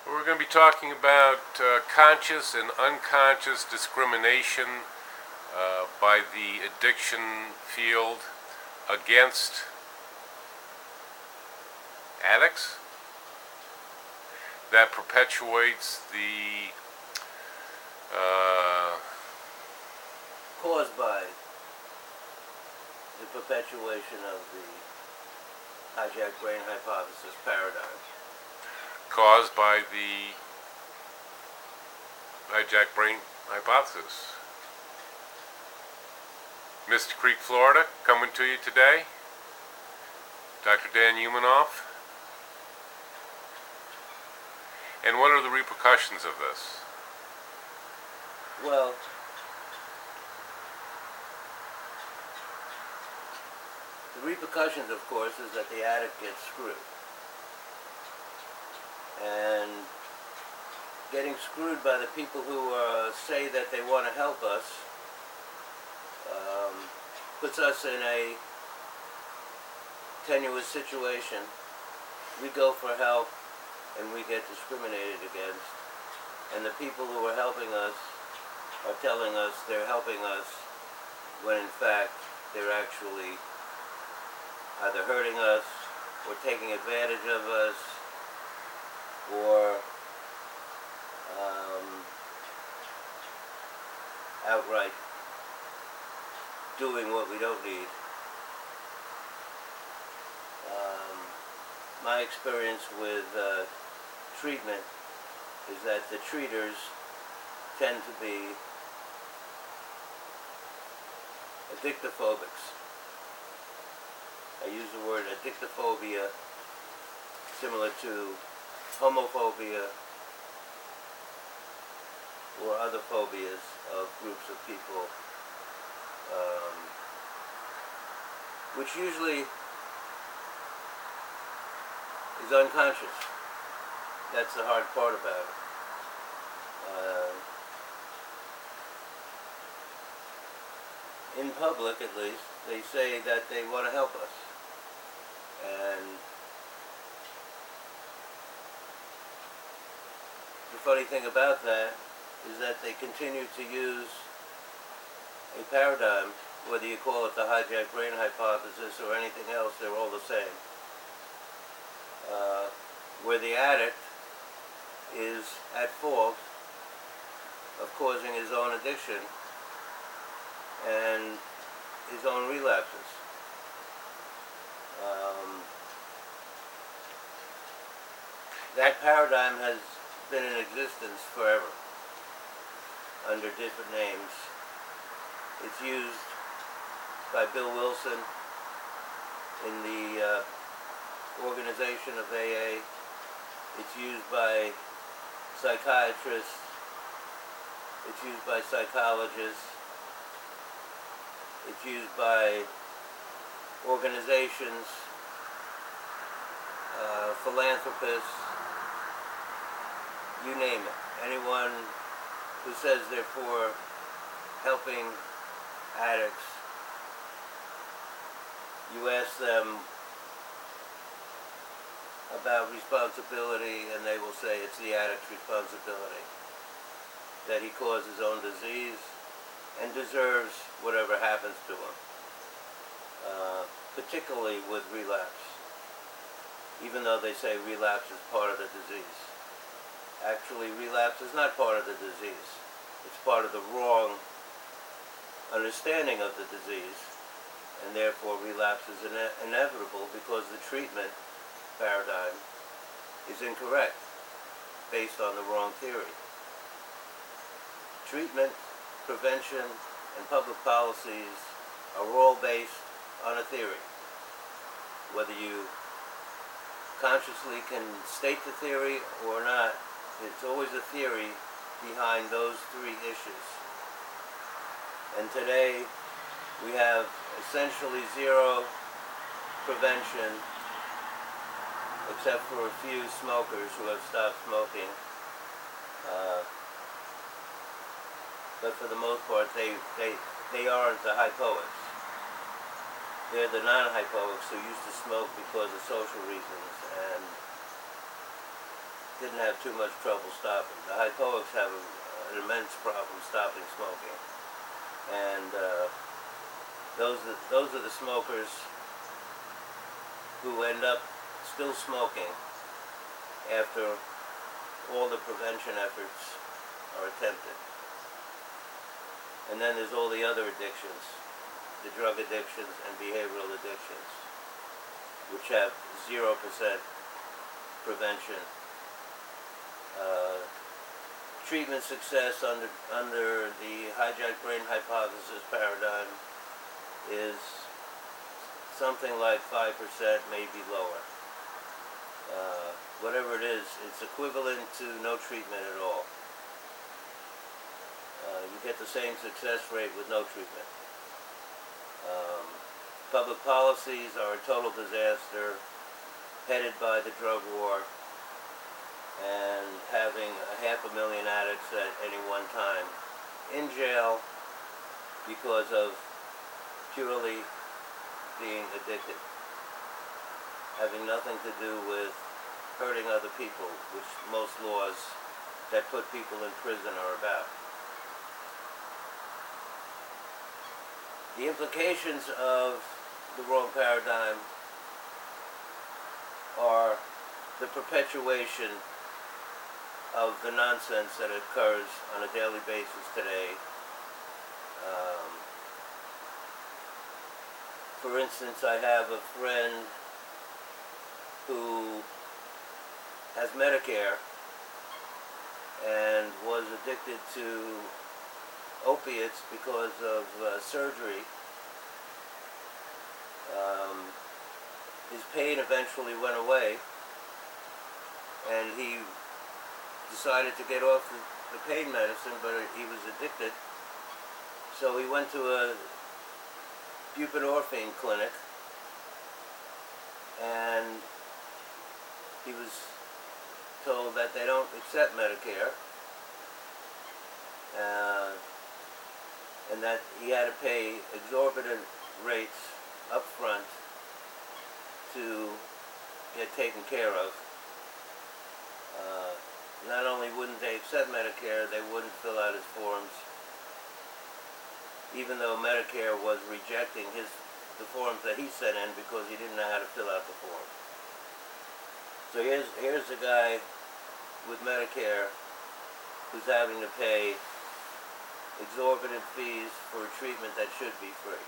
We're going to be talking about conscious and unconscious discrimination by the addiction field against addicts that perpetuates the caused by the perpetuation of the hijacked brain hypothesis paradigm. caused by the hijacked brain hypothesis. Mystic Creek, Florida, coming to you today. Dr. Dan Humanoff. And what are the repercussions of this? Well, the repercussions, of course, is that the addict gets screwed. And getting screwed by the people who say that they want to help us puts us in a tenuous situation. We go for help and we get discriminated against. And the people who are helping us are telling us they're helping us when in fact they're actually either hurting us or taking advantage of us or outright doing what we don't need. My experience with treatment is that the treaters tend to be addictophobics. I use the word addictophobia similar to homophobia or other phobias of groups of people, which usually is unconscious. That's the hard part about it. In public, at least, they say that they want to help us. And the funny thing about that is that they continue to use a paradigm, whether you call it the hijacked brain hypothesis or anything else, they're all the same, where the addict is at fault of causing his own addiction and his own relapses. That paradigm has been in existence forever under different names. It's used by Bill Wilson in the organization of AA. It's used by psychiatrists. It's used by psychologists. It's used by organizations, philanthropists, you name it. Anyone who says they're for helping addicts, you ask them about responsibility and they will say it's the addict's responsibility, that he caused his own disease and deserves whatever happens to him, particularly with relapse, even though they say relapse is part of the disease. Actually, relapse is not part of the disease. It's part of the wrong understanding of the disease, and therefore relapse is inevitable because the treatment paradigm is incorrect, based on the wrong theory. Treatment, prevention, and public policies are all based on a theory. Whether you consciously can state the theory or not, it's always a theory behind those three issues. And today, we have essentially zero prevention, except for a few smokers who have stopped smoking. But for the most part, they aren't the hypoics. They're the non-hypoics who used to smoke because of social reasons and didn't have too much trouble stopping. The hypoics have an immense problem stopping smoking, and those are the smokers who end up still smoking after all the prevention efforts are attempted. And then there's all the other addictions, the drug addictions and behavioral addictions, which have 0% prevention. Treatment success under the hijack brain hypothesis paradigm is something like 5%, maybe lower. Whatever it is, it's equivalent to no treatment at all. You get the same success rate with no treatment. Public policies are a total disaster, headed by the drug war, and having 500,000 addicts at any one time in jail because of purely being addicted, having nothing to do with hurting other people, which most laws that put people in prison are about. The implications of the wrong paradigm are the perpetuation of the nonsense that occurs on a daily basis today. For instance, I have a friend who has Medicare and was addicted to opiates because of surgery. His pain eventually went away, and he decided to get off the pain medicine, but he was addicted. So he went to a buprenorphine clinic, and he was told that they don't accept Medicare, and that he had to pay exorbitant rates up front to get taken care of. Not only wouldn't they accept Medicare, they wouldn't fill out his forms, even though Medicare was rejecting the forms that he sent in because he didn't know how to fill out the form. So here's a guy with Medicare who's having to pay exorbitant fees for a treatment that should be free,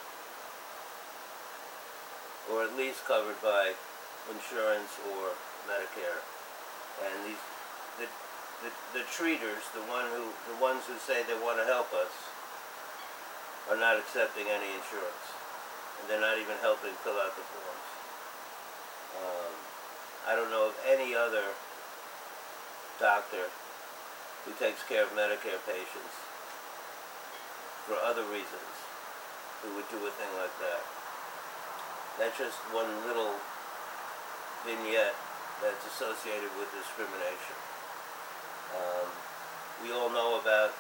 or at least covered by insurance or Medicare. And the treaters, the ones who say they want to help us, are not accepting any insurance, and they're not even helping fill out the forms. I don't know of any other doctor who takes care of Medicare patients for other reasons who would do a thing like that. That's just one little vignette that's associated with discrimination. We all know about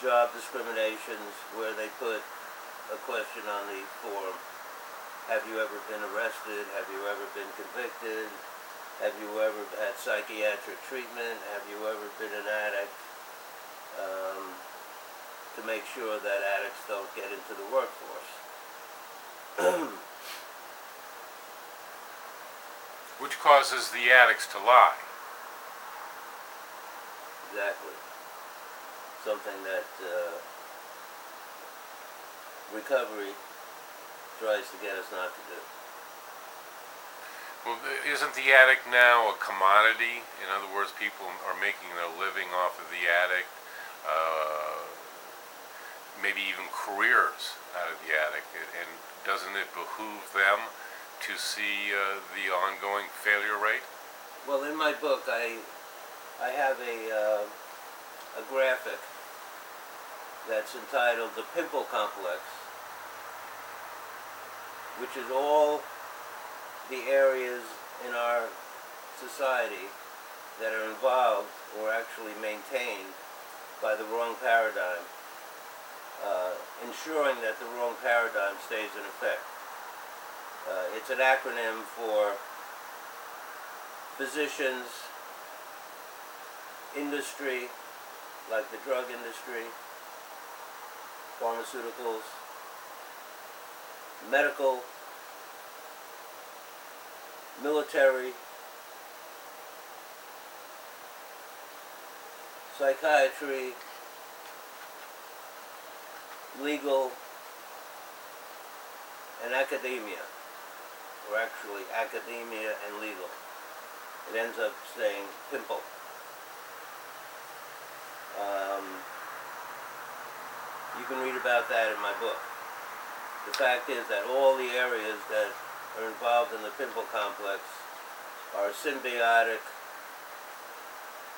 job discriminations where they put a question on the form: have you ever been arrested? Have you ever been convicted? Have you ever had psychiatric treatment? Have you ever been an addict? To make sure that addicts don't get into the workforce. Which causes the addicts to lie. Exactly. Something that recovery tries to get us not to do. Well, isn't the addict now a commodity? In other words, people are making their living off of the addict, maybe even careers out of the addict, and doesn't it behoove them to see the ongoing failure rate? Well, in my book, I have a graphic that's entitled "The Pimple Complex," which is all the areas in our society that are involved or actually maintained by the wrong paradigm, ensuring that the wrong paradigm stays in effect. It's an acronym for physicians, industry, like the drug industry, pharmaceuticals, medical, military, psychiatry, legal, and academia, or actually academia and legal. It ends up saying pimple. You can read about that in my book. The fact is that all the areas that are involved in the pimple complex are symbiotic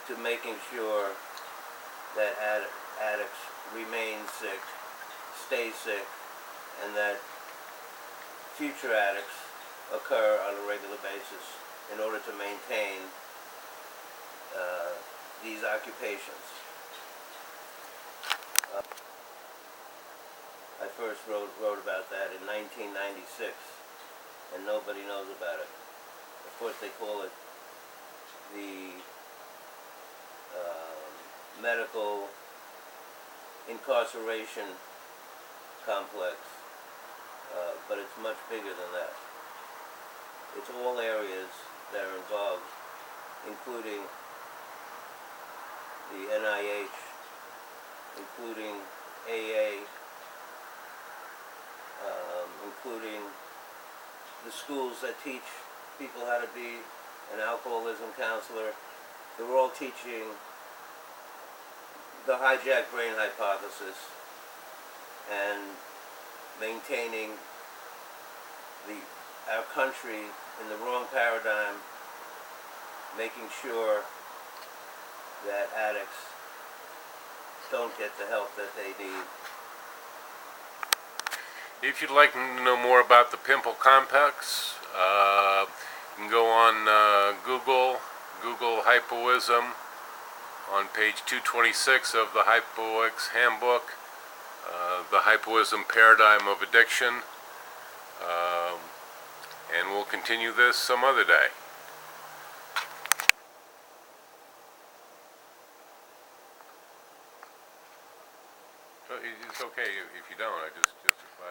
to making sure that addicts remain sick, stay sick, and that future addicts occur on a regular basis in order to maintain these occupations. I first wrote about that in 1996, and nobody knows about it. Of course, they call it the medical incarceration complex, but it's much bigger than that. It's all areas that are involved, including the NIH, including AA, including the schools that teach people how to be an alcoholism counselor. They're all teaching the hijacked brain hypothesis and maintaining our country in the wrong paradigm, making sure that addicts don't get the help that they need. If you'd like to know more about the pimple complex, you can go on Google hypoism on page 226 of the Hypoics Handbook, the hypoism paradigm of addiction, and we'll continue this some other day. It's okay if you don't.